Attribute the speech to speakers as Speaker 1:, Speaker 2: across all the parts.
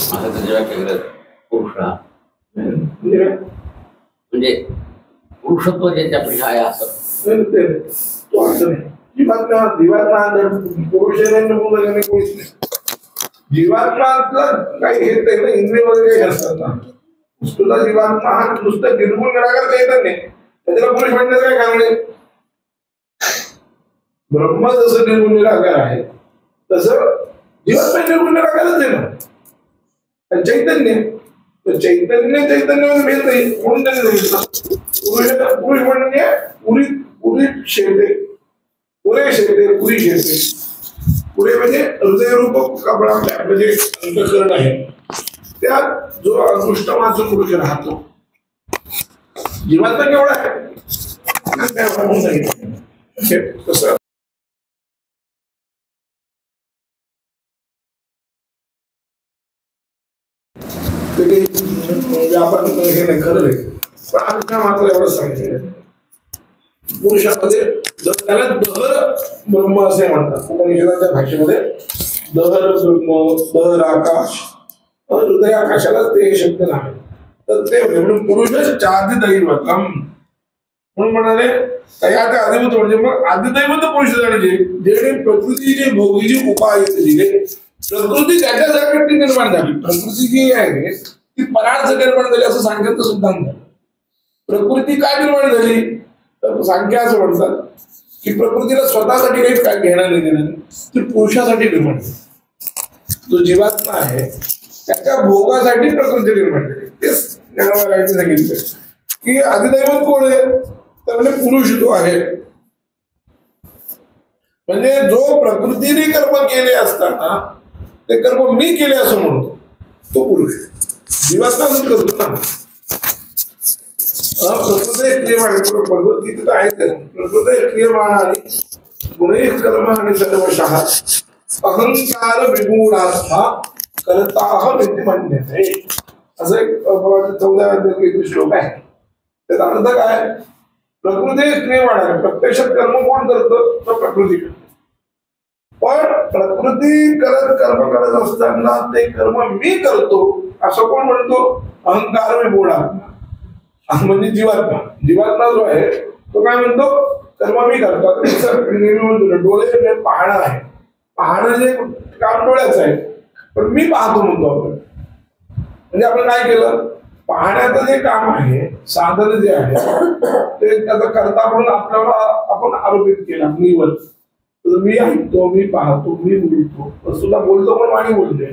Speaker 1: असं त्याची व्याख्या केलं पुरुषा म्हणजे पुरुषत्व ज्याच्यापेक्षा आहे असं
Speaker 2: तो असं नाही. जीवात्मा जीवात्माचं काही घेत नाही ना, इंद्रिय वगैरे काही नसतात ना. तुझा जीवात्मा हा नुसतं निर्गुण निराकार चैतन्य त्याला पुरुष म्हणण्याचं काय कारण आहे? ब्रह्म जसं निर्गुण निराकार आहे तसं जीवात्मा निर्गुण निराकारच आहे ना. चैतन्य चैतन्य भेद नाही म्हणून त्यांनी सांगितलं पुरुष म्हणजे पुरी शेते पुरे शेते पुरी शेते. पुढे म्हणजे हृदयरूप कपडा आपलं जे अंतःकरण आहे त्यात जो अंकुष्ट वाचून पुरुष राहतो. जीवात्मा केवढा आहे तसं व्यापार हे नाही खरं नाही. पण आमच्या मात्र एवढं सांगितलं पुरुषामध्ये त्याला दहर ब्रह्म असे म्हणतात. उपनिषदाच्या भाषेमध्ये दहर ब्रह्म दहर आकाश हृदय आकाशाला ते शब्द नाही. तर ते म्हणून पुरुषच चादिदैवतम म्हणून म्हणाले त्या अधिभूत म्हणजे मग आदिदैवत पुरुष जाण्याचे जे प्रकृतीचे भोगीचे उपाय दिले. प्रकृती त्याच्यासाठी निर्माण झाली. प्रकृती जी आहे ती परार्थ निर्माण झाली असं सांगितलं सिद्धांत. प्रकृती काय निर्माण झाली तर सांख्य असं म्हणतात की प्रकृतीला स्वतःसाठी काही काय घेणं नाही देणं ती पुरुषासाठी निर्माण झाली. जो जीवात्मा आहे त्याच्या भोगासाठी प्रकृती निर्माण झाली. तेच ज्ञानोबांनी सांगितलं की अधिदैवत कोण आहे तर म्हणजे पुरुष जो आहे. म्हणजे जो प्रकृतीने कर्म केले असताना ते कर्म मी केले असं म्हणतो तो पुरुष. जीवात्मा करतो ना प्रकृती क्रियमाण भगवद्गीतेत आहे प्रकृती क्रियमाणाने गुणे कर्माणि सर्वशः अहंकार विगुणात्मा कर्ता विद्यमन्यते असं एक 14 श्लोक आहे. त्याचा अर्थ काय प्रकृती क्रियमाण आहे. प्रत्यक्षात कर्म कोण करतं तर प्रकृती करते. पण प्रकृती कर्म करत असताना ते कर्म मी करतो असं कोण म्हणतो अहंकार विगुणात्मा म्हणजे जीवात्मा जो आहे तो काय म्हणतो कर्म मी करतो. डोळे पाहणं आहे पाहणं जे काम डोळ्याचं आहे पण मी पाहतो म्हणतो आपण. म्हणजे आपण काय केलं पाहण्याचं जे काम आहे साधन जे आहे ते त्याचा करता म्हणून आपल्याला आपण आरोपित केला मीवर. मी ऐकतो मी पाहतो मी बोलतो वस्तूला बोलतो पण वाणी बोलते.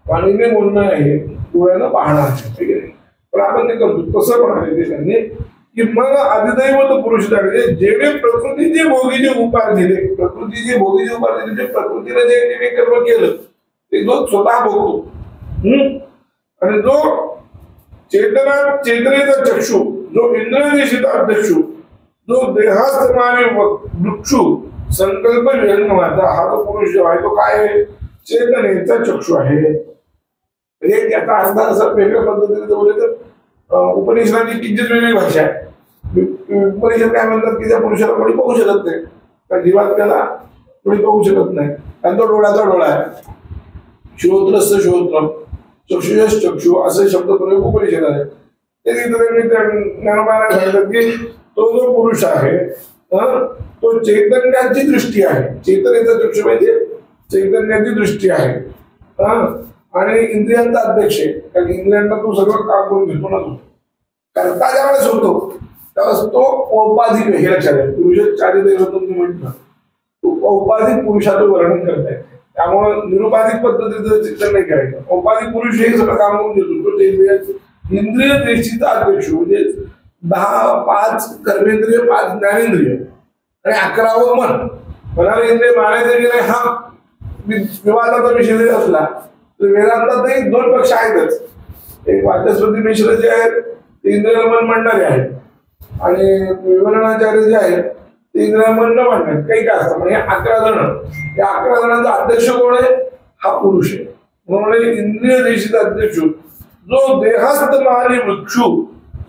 Speaker 2: वाणीने बोलणं आहे डोळ्यानं पाहणं आहे ठीक आहे. पण आपण ते करतो तसं पण आहे ते त्यांनी की मग अधिदैवत पुरुष लागले जेणे प्रकृतीचे भोगीचे उपाय दिले. प्रकृतीचे भोगीचे उपाय दिले प्रकृतीने जे कर्म केलं ते जो स्वतः भोगतो. आणि जो चेतनेचा चक्षु जो इंद्रियदेशिता चक्षु जो देहास्थमाने वृक्षु संकल्प विहंगमाचा हा जो पुरुष जो आहे तो काय आहे चेतनेचा चक्षु आहे. म्हणजे त्याचा अर्थ असा वेगळ्या पद्धतीने बोलले तर उपनिषदाची किंचित वेगळी भाषा आहे. उपनिषद काय म्हणतात की त्या पुरुषाला कोणी पाहू शकत नाही त्या जीवात्म्याला कोणी पाहू शकत नाही कारण तो डोळ्याचा डोळा आहे. श्रोत्रस्य श्रोत्रम चक्षुष चक्षु असे शब्द प्रयोग उपनिषद आहे. ते ज्ञानोबांना सांगतात की तो जो पुरुष आहे तो चैतन्याची दृष्टी आहे. चैतन्याचा चक्षु म्हणजे चैतन्याची दृष्टी आहे आणि इंद्रियांचा अध्यक्ष आहे. कारण इंद्रियांना तो सगळं काम करून घेतो ना. तो करता ज्यावेळेस होतो त्यावेळेस तो औपाधिक हे लक्षात आहे. पुरुष चारिदैवत तुम्ही म्हटलं तो औपाधिक पुरुषाचं वर्णन करता येते. त्यामुळे निरुपाधिक पद्धतीचं चिंतन नाही करायचं. औपाधिक पुरुष हे सगळं काम करून घेतो. तो इंद्रिय दृष्टीचा अध्यक्ष म्हणजे 5 कर्मेंद्रिय 5 ज्ञानेंद्रिय आणि 11वं मन. मनाला इंद्रिय मानायचं की नाही हा विवादाचा विषय जरी असला तर वेदांतातही 2 पक्ष आहेतच. एक वाचस्पती मिश्र जे आहेत ते इंद्रिय मन म्हणणारे आहेत आणि विवरणाचार्य जे आहेत ते इंद्रिय मन न म्हणणार काही काय असतं. म्हणजे 11 जण या 11 जणांचा अध्यक्ष कोण आहे हा पुरुष आहे. म्हणून इंद्रिय देशीचा अध्यक्ष जो देहास्थमानी वृक्षु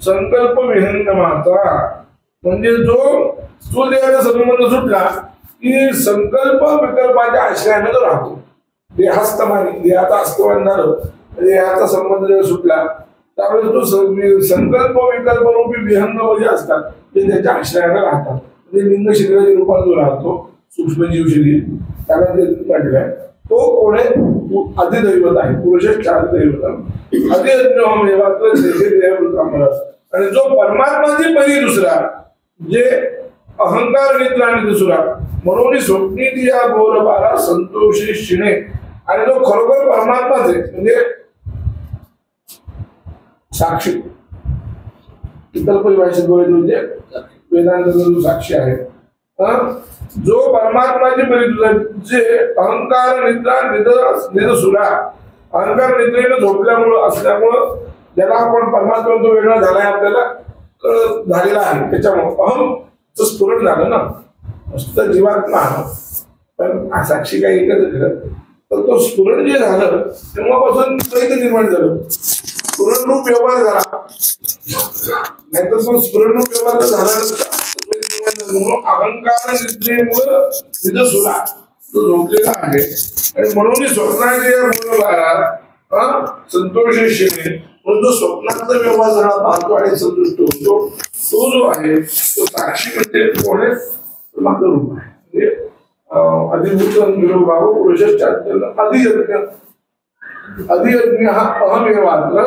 Speaker 2: संकल्प विहंगमाचा म्हणजे जो स्थूल देहाचा संबंध सुटला की संकल्प विकल्पाच्या आश्रयाने तो राहतो. देहास्थमानी देहाचा अस्तित्व झालं म्हणजे याचा संबंध जेव्हा सुटला त्यावेळेस तो संकल्प विकल्प रूपी विहंग मध्ये असतात ते त्याच्या आश्रयाला राहतात. म्हणजे लिंग शरीराच्या रूपात जो राहतो सूक्ष्म जीव शरीर त्याला ते म्हटलंय तो कोण आहे अधिदैवत आहे. पुरुषाच्या अधिदैवत आणि जो परमात्माची परी दुसरा जे अहंकार निद्रा आणि दुसरा म्हणून स्वप्नीत या बोलबाला संतोषी शिणे आणि जो खरोखर परमात्माच आहे म्हणजे साक्षी इतर परिभाषेत बोलायचं म्हणजे वेदांत जो साक्षी आहे जो परमात्माची परी जे अहंकार निद्रा निधसुरा अहंकार निद्रेनं झोपल्यामुळं असल्यामुळं ज्याला आपण परमात्मा तो वेगळा झालाय आपल्याला झालेला आहे त्याच्यामुळं अहमचं स्फुरण झालं ना नुसतं जीवात्मा पण साक्षी काही एकच झालं तर तो स्फुरण जे झालं तेव्हापासून द्वैत निर्माण झालं. स्फुरणरूप व्यवहार झाला नाहीतर तो स्फुरणरूप व्यवहार झाला अहंकार निद्रेमुळं निधसुरा तो झोपलेला आहे आणि म्हणून स्वप्नाच्या संतोषी शिणे म्हणून जो स्वप्नाचा व्यवहार झाला पाहतो आणि संतुष्ट होतो तो जो आहे तो साक्षी म्हणजे कोण आहे मागं रूप आहे म्हणजे अधिभूत निरोभाव पुरुषाच्या अधियज्ञ हा अहमेवात्र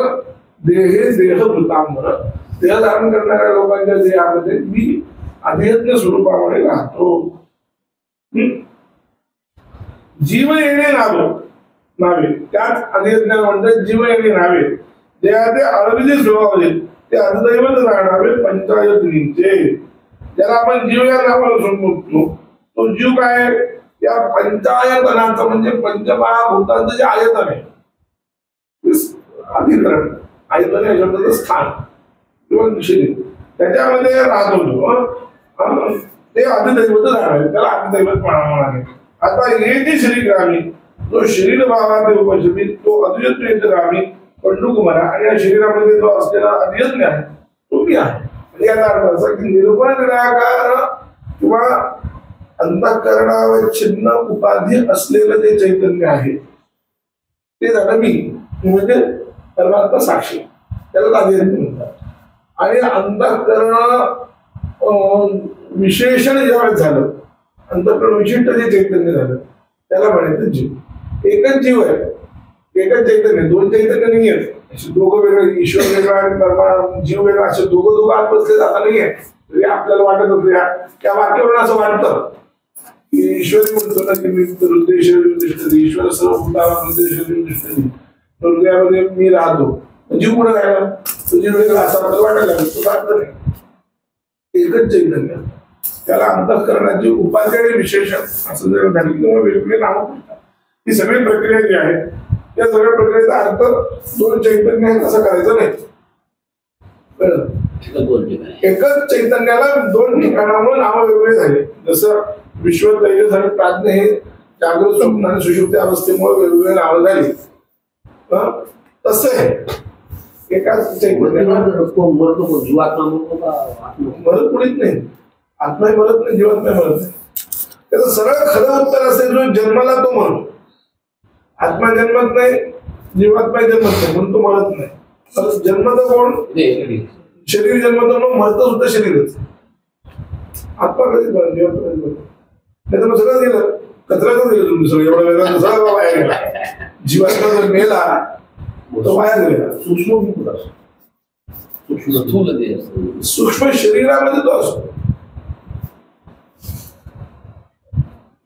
Speaker 2: देहे देहभूतांबर देह धारण करणाऱ्या लोकांच्या देहामध्ये मी अधियज्ञ स्वरूपामध्ये राहतो. जीव येणे नावे त्याच अधियज्ञाला म्हणतात जीव येणे नावे जे ते अरविंद स्वभावले ते अधिदैवत राहणारे पंचायतींचे ज्याला आपण जीव या नावाला संबोधतो तो जीव काय या पंचायतनाचं म्हणजे पंचमहाभूतांचं जे आयतन आहे अधिकरण आयतन या शब्दाचं स्थान किंवा शरीर त्याच्यामध्ये राहतो ते अधिदैवत राहणार त्याला अधिदैवत म्हणाले. आता हे जे शरीरग्रामी जो शरीर भावात उपशमी तो अधियज्ञ पंडुक म्हणा आणि या शरीरामध्ये जो असलेला अधियज्ञ आहे तो मी आहे. म्हणजे याचा अर्थ असा की निरूपण निराकार किंवा अंतःकरणावच्छिन्न उपाधी असलेलं जे चैतन्य आहे ते झालं मी म्हणजे परमात्मा साक्षी त्याला अधियज्ञ म्हणतात. आणि अंतःकरण विशेषण ज्यावेळेस झालं अंतःकरण विशिष्ट जे चैतन्य झालं त्याला म्हणायचं जीव. एकच जीव आहे एकच चैतन्य दोन चैतन्य नाही आहेत दोघं वेगळे ईश्वर वेगळा आणि परमात्मा जीव वेगळा असे दोघं आत बसले जाता नाहीये. तरी आपल्याला वाटत होतं त्या वाक्यावरून असं वाटतं की ईश्वरी म्हणतो ना की मी हृदयेश्वरी ईश्वर सर्व भूताला हृदयेश्वरी हृदयामध्ये मी राहतो जीव कुठे राहिला तो जीव वेगळा असं आपल्याला वाटायला लागलं तो राहत नाही एकच चैतन्य त्याला अंतःकरणाची उपाधी आणि विशेषण असं जर झाली किंवा वेगवेगळे नावं पडतात. ही सगळी प्रक्रिया जी आहे त्या सगळ्या प्रक्रियेचा अर्थ दोन चैतन्य आहेत असं करायचं नाही. एकच चैतन्याला दोन ठिकाणामुळे नावं वेगवेगळे झाले जसं विश्व तैजस आणि प्राज्ञ हे जागृत स्वप्न आणि सुषुप्ती अवस्थेमुळे वेगवेगळे नावं झाली तसं आहे एकाच चैतन्याला मरत कुणीच नाही आत्माही मरत नाही जीवात्मा मरत नाही. त्याचं सरळ खरं उत्तर असेल जो जन्माला तो मरतो. आत्मा जन्मत नाही जीवात्मा जन्मत नाही म्हणून तो मरत नाही. जन्मत कोण शरीर जन्मत मग मरत सुद्धा शरीरच आत्मा कधी मरत जीवात्मा कधी मरत नाही तर मग सगळं गेलं कचराच गेलं तुम्ही सगळं एवढा वेगळा सगळा वाया गेला. जीवात्मा जर मेला तो वाया गेला. सूक्ष्म शरीरामध्ये तो असतो.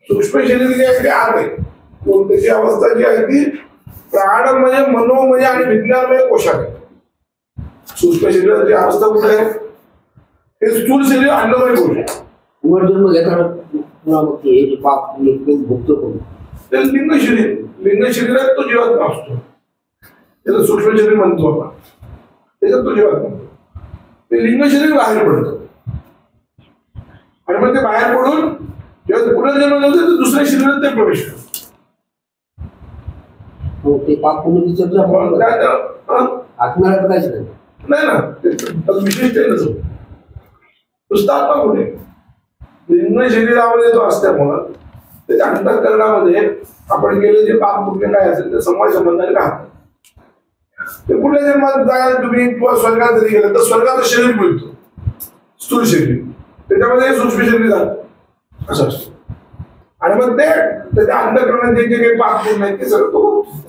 Speaker 2: सूक्ष्म शरीर जे आहे ते आत आहे कोणत्याची अवस्था जी आहे ती प्राणमय मनोमय आणि विज्ञानमय कोशात आहे. सूक्ष्म शरीराची अवस्था कुठे आहे हे स्थूल शरीर अन्नमय कोश आहे.
Speaker 3: पुनर्जन्म घेताना
Speaker 2: लिंग शरीरात तो जीवात्मा असतो त्याला सूक्ष्म शरीर म्हणतो आपण त्याच्यात तो जीवात्मा ते लिंग शरीर बाहेर पडतं आणि मग ते बाहेर पडून जेव्हा पुनर्जन्म नव्हते तर दुसऱ्या शरीरात ते प्रवेश करतो.
Speaker 3: ते पाप पुण्य चर्चा आत्म्याला काहीच
Speaker 2: नाही ना विशेष ते नसतो नुसतं आत्मा कुठे लिंग शरीरामध्ये जो असल्यामुळं त्याच्या अंतःकरणामध्ये आपण केले जे पाप पुण्य काय असेल ते समवाय संबंधाने राहतात. ते पुढल्या जन्मात जायला तुम्ही किंवा स्वर्गात जरी गेलं तर स्वर्गाचं शरीर मिळतो, स्थूल शरीर, त्याच्यामध्ये सूक्ष्म शरीर जातं असं असतं. आणि मग ते त्याच्या अंतःकरणात जे काही पाप पूर्ण आहेत ते सगळं तो बघतो.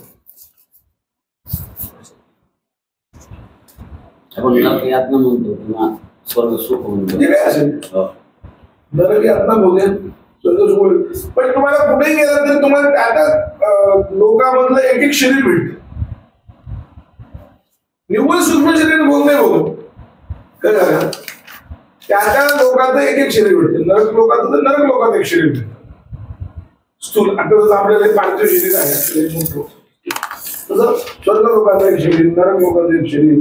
Speaker 1: आपण नरक यातना म्हणतो किंवा स्वर्ग सुख म्हणतो.
Speaker 2: जे काय असेल नरक यातना भोगेल, स्वर्ग सुख होईल. पण तुम्हाला कुठेही गेलं तरी तुम्हाला त्या लोकांमधलं एक एक शरीर भेटतं. निव्वळ सूक्ष्म शरीर भोग नाही होत. काय झालं त्या लोकांचं एक एक शरीर भेटतं. नरक लोकांचं तर नरक लोकांचं एक शरीर भेटतं स्थूल. आता जसं आपल्याला पांढरं शरीर आहे तसं स्वर्ग लोकांचं एक शरीर, नरक लोकांचं एक शरीर,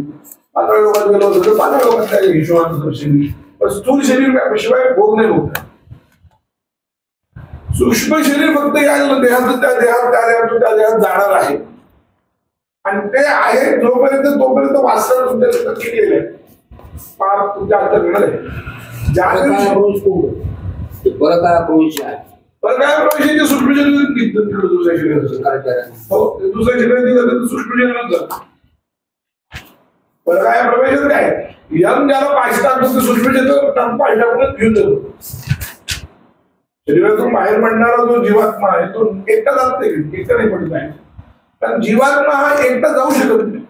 Speaker 2: पातळ लोकांत गेलो होतं तर पातळ लोकांचं एक हिशोबाचं शरीर. पण स्थूल शरीर शिवाय भोग नाही होत. सूक्ष्म शरीर फक्त या देहातून त्या देहात जाणार आहे. आणि ते आहे तोपर्यंत वास्तव तुमच्या केलेलं आहे. पाप तुमच्या हातात घेणार आहे. ज्या पण काय प्रवेशाचे सूक्ष्म शरीर घेतलं तिकडे दुसऱ्या शरीराचं. हो, दुसऱ्या शरीराची जातं सूक्ष्म शरीरात जातं. पण काय प्रवेशात काय यम ज्याला पाच टाकतो ते सूक्ष्म शरीर पाच टाकूनच घेऊन जातो. शरीरातून बाहेर पडणारा जो जीवात्मा आहे तो एकटा जात नाही, एकटा नाही पडत आहे. कारण जीवात्मा हा एकटा जाऊ शकत नाही.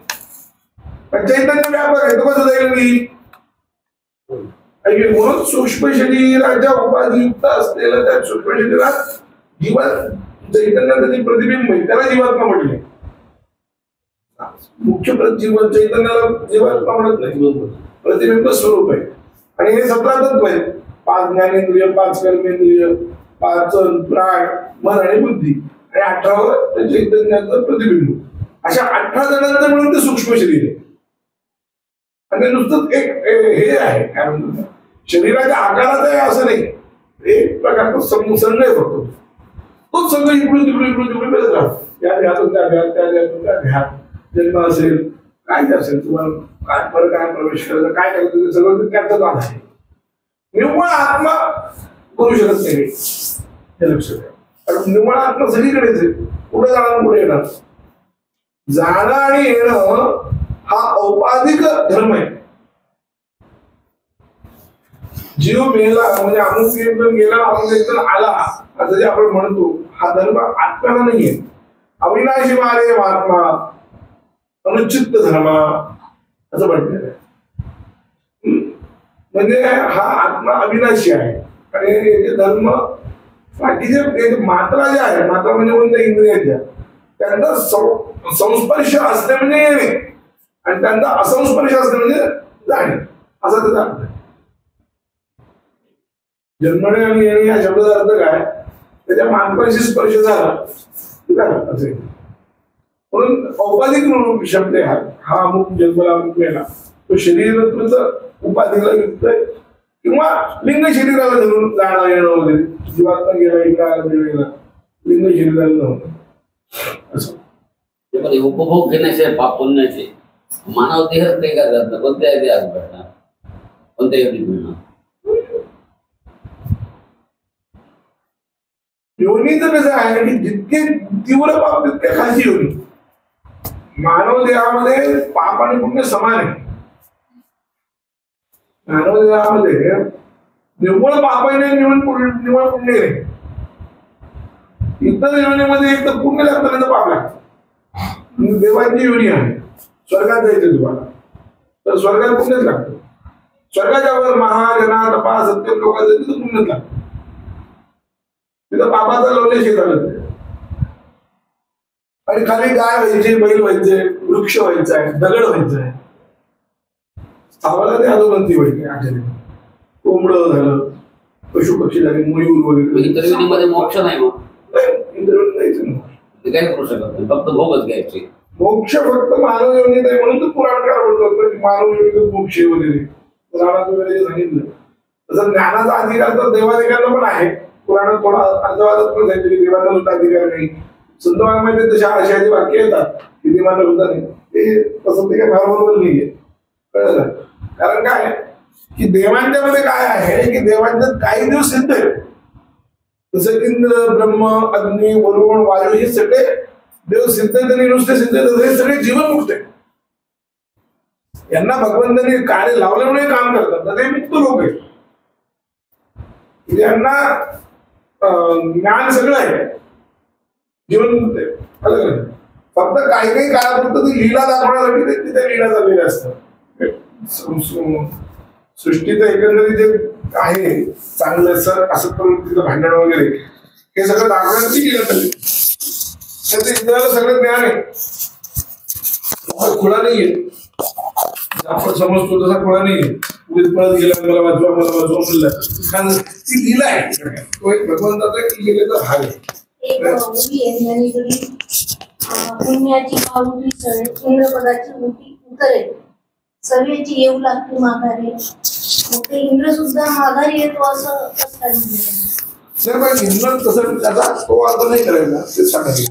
Speaker 2: पण चैतन्य व्यापक आहे, तो कसं जाईल मी. म्हणून सूक्ष्म शरीराच्या उपाधियुक्त असलेल्या त्या सूक्ष्म शरीरात जीवा चैतन्याचं जे प्रतिबिंब आहे त्याला जीवात्मा म्हटले. मुख्य जीवन चैतन्याला जीवात्मा म्हणत नाही, प्रतिबिंब स्वरूप आहे. आणि हे 17 तत्व आहेत. 5 ज्ञानेंद्रिय, 5 कर्मेंद्रिय, 5 प्राण, मन आणि बुद्धी, आणि 18वं चैतन्याचं प्रतिबिंब. अशा 18 जणांचं मिळून ते सूक्ष्म शरीर आहे. आणि नुसतं एक हे आहे काय म्हणतात शरीराच्या आकाराचं आहे असं नाही, एक प्रकारचा संघ आहे फक्त. तोच संघ इकडून तिकडून मिळत राहतो. त्या ध्यातून त्या ध्यात, त्या ध्यातून त्या ध्यात. जन्म असेल काय जे असेल तुम्हाला काय फरक काय प्रवेश करायचं काय करायचं सगळं त्याचा भाग आहे. निव्वळ आत्मा करू शकत नाही हे लक्षात आहे. कारण निव्वळ आत्मा सगळीकडेच आहे. पुढे जाणार पुढे येणार. जाणं आणि येणं हा औपाधिक धर्म आहे. जीव मेला म्हणजे अमुक एकदम गेला अमुक एकदम आला असं जे आपण म्हणतो हा धर्म आत्म्याला नाहीये. अविनाशी मारे महात्मा अनुचित धर्म असं म्हटलेलं आहे. म्हणजे हा आत्मा अविनाशी आहे. आणि हे धर्म बाकीचे मात्रा ज्या आहेत, मात्रा म्हणजे कोणत्या इंद्रियाच्या त्यांचा संस्पर्श असणे म्हणजे येणे आणि त्यांचा असंस्पर्श असणे म्हणजे जाणे असा त्याचा अर्थ आहे. जन्मणे आणि येणे या शब्दाचा अर्थ काय त्याच्या मात्राशी स्पर्श झाला असे. म्हणून औपाधिक शब्द आहे हा अमुक जन्मला अमुक वेळेला तो शरीरातूनच उपाधीला युक्त आहे किंवा लिंग शरीराला धरून जाणं येणं वगैरे. जीवात्मा गेला गेला लिंग शरीराला धरून असं.
Speaker 1: उपभोग घेण्याचे पाप पुण्याचे मानव देह ते करतात कोणत्या देहात भेटणार कोणत्या योनीत मिळणार.
Speaker 2: योनीचं कसं आहे की जितके तीव्र पाप तितके खालची योनी. मानव देहामध्ये पाप आणि पुण्य समान आहे. मानव देहामध्ये निव्वळ पापाने निव्वळ पुण्य नाही. इतर योनीमध्ये एक तर पुण्य लागतं नाही तर पाप लागतं. देवाची योनी आहे. स्वर्गात जायचं तुम्हाला तर स्वर्गात पुण्यच लागतं. स्वर्गाच्या वर महाजना तपा सत्य लोकांचं तिथं पुण्यच लागतं. तिथं पापाचा लवलेश झालं. आणि खाली गाय व्हायचे, बैल व्हायचे, वृक्ष व्हायचा आहे, दगड व्हायचं आहे. स्थावराला ते अधोगती व्हायची. आठवणी कोंबडं झालं, पशु पक्षी झाले, मयूर वगैरे.
Speaker 1: इतर योनीमध्ये मोक्ष नाही. मग
Speaker 2: जायचं ना
Speaker 1: काय करू शकत नाही, फक्त भोगच घ्यायचे.
Speaker 2: मोक्ष फक्त मानव योनीत आहे. म्हणून तो पुराणकार बोलतो की मानव योनीत मोक्ष वगैरे पुराणात वगैरे जे सांगितलं तसं ज्ञानाचा अधिकार तर देवाधिकारला पण आहे. पुराणात थोडा अर्धवादात पण सांगितलं की देवाचा होता अधिकार नाही. संतवाङ्मयामध्ये तशा अशाची वाक्य येतात की देवाला होता नाही. ते तसं ते काय फार बरोबर नाहीये. कळलं. कारण काय की देवांच्या मध्ये काय आहे की देवांच्यात काही दिवस सिद्ध आहे. जसं इंद्र ब्रह्म अग्नी वरुण वायू हे सगळे देव सिद्ध तरी नुसते सिद्ध हे सगळे जीवनमुक्त आहे. यांना भगवंतांनी कार्य लावल्यामुळे काम करतात तर ते मुक्त लोक आहेत. यांना ज्ञान सगळं आहे, जीवन फक्त काही काही काळापुरतं ती लीला दाखवण्यासाठी ते तिथे लीला चाललेल्या असतात. सृष्टीचं एकंदरीत जे आहे चांगलं सर असं प्रवृत्तीचं भांडण वगैरे हे सगळं दाखवण्याची लीला चालली. त्याचं इंद्राला सगळं ज्ञान आहे, खुळा नाहीये. आपण समजतो तसा खुळा नाहीये. उगीच पळत गेला मला वाचवा म्हणलं कारण ती लीला आहे. तो एक भगवंताचा लीलेचा भाग आहे.
Speaker 4: एक मुली आहे आणि जरी पुण्याची पावली इंद्रपदाची मोठी उतरेल सर्वेची येऊ लागते माघारी, मग ते इंद्र सुद्धा माघारी येतो असं कसं काय म्हणजे?
Speaker 2: नाही पण इंद्र तसं त्याचा तो अर्थ नाही करायचा ते सांगायचं.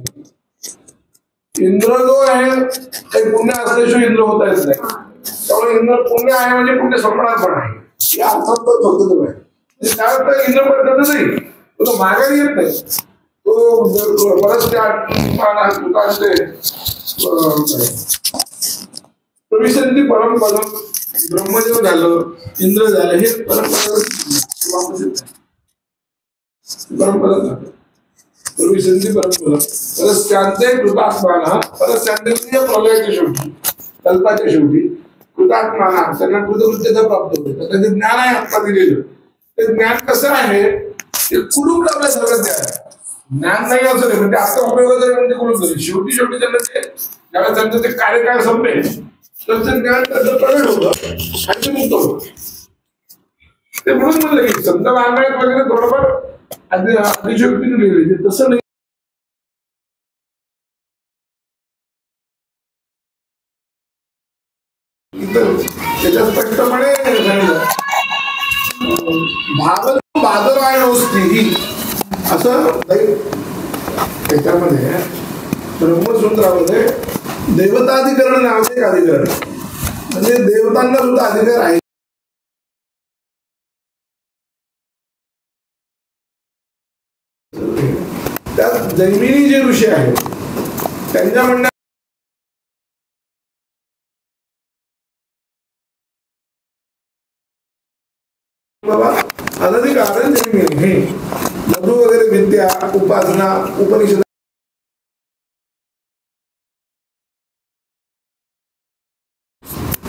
Speaker 2: इंद्र जो आहे काही पुण्य असल्याशिवाय इंद्र होता येत नाही. त्यामुळे इंद्र पुण्य आहे म्हणजे पुण्य संपणार पण आहे या अर्थात तो फक्त तो आहे. त्या अर्थ इंद्र पण नाही तो माघारी येत नाही. तो बरंच प्रविशंती परमपदम ब्रह्मदेव झालं इंद्र झालं हे परमपद परमपद प्रविशंती परमपदम परत शांते कृतात्माना परत शांती प्रलयाच्या शेवटी कल्पाच्या शेवटी कृतात्माना सगळ्या कृतकृत्यता प्राप्त होते. त्याचे ज्ञान आहे आत्ता दिलेलं ते ज्ञान कसं आहे ते कुडून लावल्यासारखं ज्ञान आहे. ज्ञान नाही असं नाही म्हणजे आता उपयोगाचं म्हणजे कुठून झालं शेवटी शेवटी त्यांना ते ज्यावेळेस त्यांचं ते कार्य काय संपेल तर ते ज्ञान त्यांचं प्रगट होतं आणि ते मुक्त होतं. ते म्हणून म्हणलं की संत वाङ्मयात वगैरे थोडंफार अतिशयोक्तीने लिहिले तसं नाही. त्याच्या स्पष्टपणे सांगितलं भागल बादरायणोस्ती असं त्याच्यामध्ये ब्रह्मसूत्रामध्ये देवताधिकरण नावाचे एक अधिकरण म्हणजे देवतांना सुद्धा अधिकार आहे. त्यात जैमिनी जे ऋषी आहेत त्यांच्या म्हणण्या बाबा अनधिकारण जैमिनी हे मधु वगैरे विद्या उपासना उपनिषद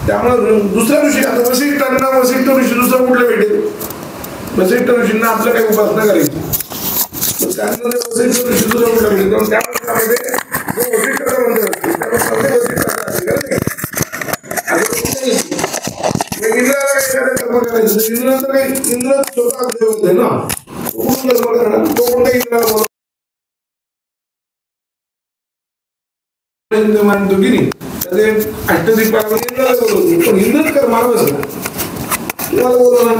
Speaker 2: त्यामुळे दुसऱ्या ऋषी आता वसिष्ठांना वसिष्ठ ऋषी दुसरा कुठला भेटेल. वसिष्ठ ऋषींना आपलं काही उपासना करायची त्यांना वसिष्ठ ऋषी दुसरा कुठला भेटेल. त्यामुळे जो वसिष्ठाचा मंदिर असते त्यामुळे इंद्राला काही कर्म करायचं इंद्राचं काही इंद्र स्वतः देव होते ना तो कोणत्या इंद्राला मानतो की नाही त्याचे अष्टदिग्पाला इंद्राला बोलवतो पण इंद्रच कर्माला बसला तुम्हाला बोलवला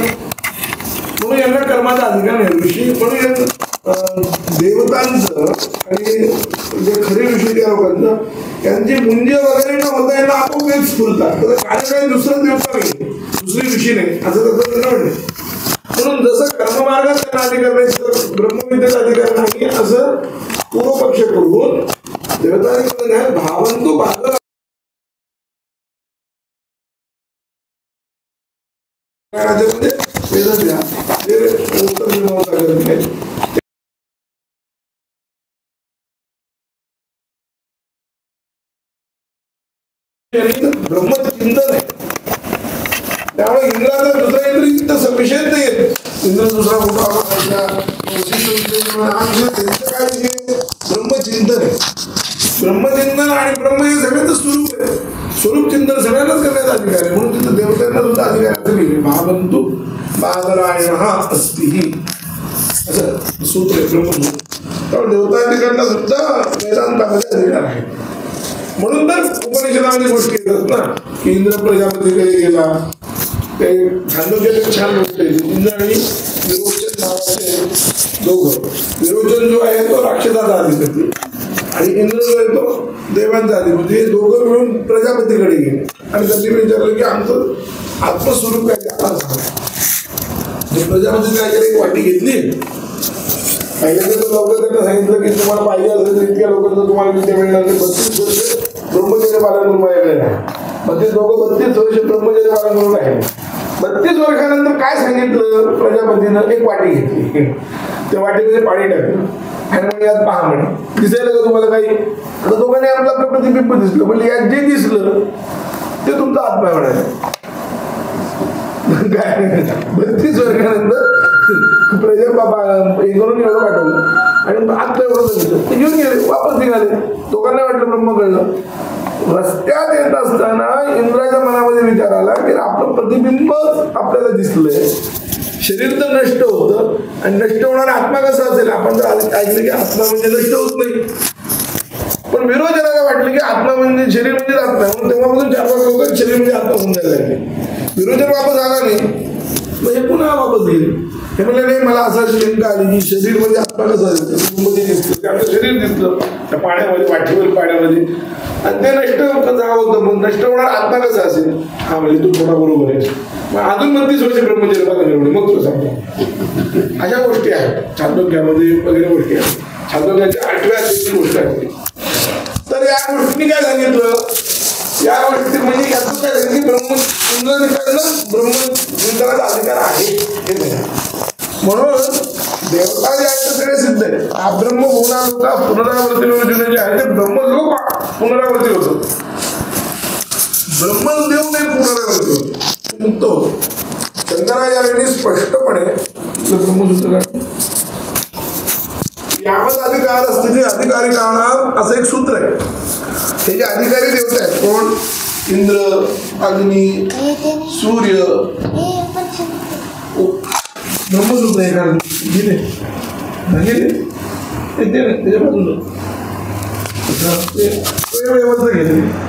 Speaker 2: म्हणून यांना कर्माचा अधिकार नाही. ऋषी म्हणून देवतांचं आणि जे खरे ऋषी त्या लोकांचं त्यांची मुंजे वगैरे न होता यांना आपोआप स्फुरतात कार्य काही दुसरं देवता नाही दुसरी ऋषी नाही असं तसं त्यांना म्हणणे. म्हणून जसं कर्ममार्गात त्यांना अधिकार नाही ब्रह्मविद्येचा अधिकार नाही असं पूर्वपक्ष करून देवतांनी भावंतु बादर ब्रह्मचिंतन आहे. त्यामुळे इंद्राचा दुसरा इंद्र विषय नाही इंद्र दुसरा मोठा ब्रह्मचिंतन आहे. ब्रह्मचिंतन आणि ब्रह्म हे सगळ्यांचं स्वरूप आहे. स्वरूप चिंतन सगळ्यांनाच करण्याचा अधिकार आहे म्हणून तिथं देवतांना सुद्धा अधिकार लिहिले महाबंधू बादरायण अस्ति असं सूत्र आहे ब्रह्मसूत्र. त्यामुळे देवतांना सुद्धा वेदांतामध्ये अधिकार आहे. म्हणून तर उपनिषदामध्ये गोष्टी येतात ना की इंद्र प्रजापतीकडे गेला ते छानोचे छान गोष्ट आहे. इंद्र आणि विरोचन नावाचे दोघं विरोचन जो आहे तो राक्षसाचा अधिपती आणि इंद्र जो आहे तो देवांचा अधिपती हे दोघं मिळून प्रजापतीकडे गेले आणि त्यांनी विचारलं की आमचं आत्मस्वरूप काय आम्हाला सांगा. प्रजापती काय केलं एक वाटी घेतली पहिल्यांदा लोक त्यांना सांगितलं की तुम्हाला पाहिजे असेल तर इतक्या लोकांना तुम्हाला विद्या मिळणार 32 वर्ष ब्रह्मचर्य पालन करून माझ्याकडे मग ते दोघं 32 वर्ष ब्रह्मचर्य पालन करून राहिले. 32 वर्षानंतर काय सांगितलं प्रजापतीनं? एक वाटी घेतली, त्या वाटीमध्ये पाणी टाकलं आणि म्हणजे यात पहा म्हणे, दिसायला का तुम्हाला काही? आता दोघांनी आपलं प्रतिबिंब दिसलं, म्हणजे यात जे दिसलं ते तुमचा आत्मा म्हणाले. काय 32 वर्षानंतर प्रजा बाबा हे करून एवढं पाठवलं आणि आत्ता एवढं दिसलं, ते घेऊन गेले, वापस निघाले. दोघांना वाटलं ब्रह्म कळलं. रस्त्यात येत असताना इंद्राच्या मनामध्ये विचार आला की आपलं प्रतिबिंब आपल्याला दिसलंय, शरीर तर नष्ट होतं आणि नष्ट होणारा आत्मा कसा असेल? आपण तर ऐकलं की आत्मा म्हणजे नष्ट होत नाही, पण विरोचनाला वाटलं की आत्मा म्हणजे शरीर म्हणजे आत्मा, म्हणून तेव्हापासून 4-5 लोक शरीर म्हणजे आत्मा होऊन जायला लागले. विरोचन वापस आला नाही, मग हे पुन्हा वापस गेले. हे म्हणले नाही, मला असा शंका आली की शरीर म्हणजे आत्मा कसं दिसतं? त्याचं शरीर दिसलं त्या पाण्यामध्ये, वाटीवर पाण्यामध्ये, आणि ते नष्ट कसं होतं, मग नष्ट होणार आत्मा कसा असेल? हा म्हणजे तू थोडा बरोबर आहे. मग अजून 32 वर्ष ब्रह्मचर्य पालन करून मग तुला सांगतो. अशा गोष्टी आहेत छांदोग्यामध्ये वगैरे गोष्टी आहेत. छांदोग्याच्या 8व्या अध्यायाची गोष्ट आहे. तर या गोष्टींनी काय सांगितलं? या गोष्टी म्हणजे यातून काय सांगितलं की ब्रह्मविंदाचा अधिकार आहे हे नाही. म्हणून देवता जे आहेत सगळे सिद्ध आहे. अब्रह्म होता पुनरावृत्ती जे आहे ते ब्रह्मलोक पुनरावृत्ती होतं, ब्रह्मदेव नाही पुनरावृत्ती होत, मुक्त होतो. शंकराचार्यांनी स्पष्टपणे ब्रह्मसूत्र यावत अधिकार स्थिती अधिकारी काळात असं एक सूत्र आहे. हे जे अधिकारी देवता आहेत कोण? इंद्र, अग्नी, सूर्य, ब्रह्मसूत्र आहे का? गेले त्याच्या बाजूला व्यवस्था घेतली.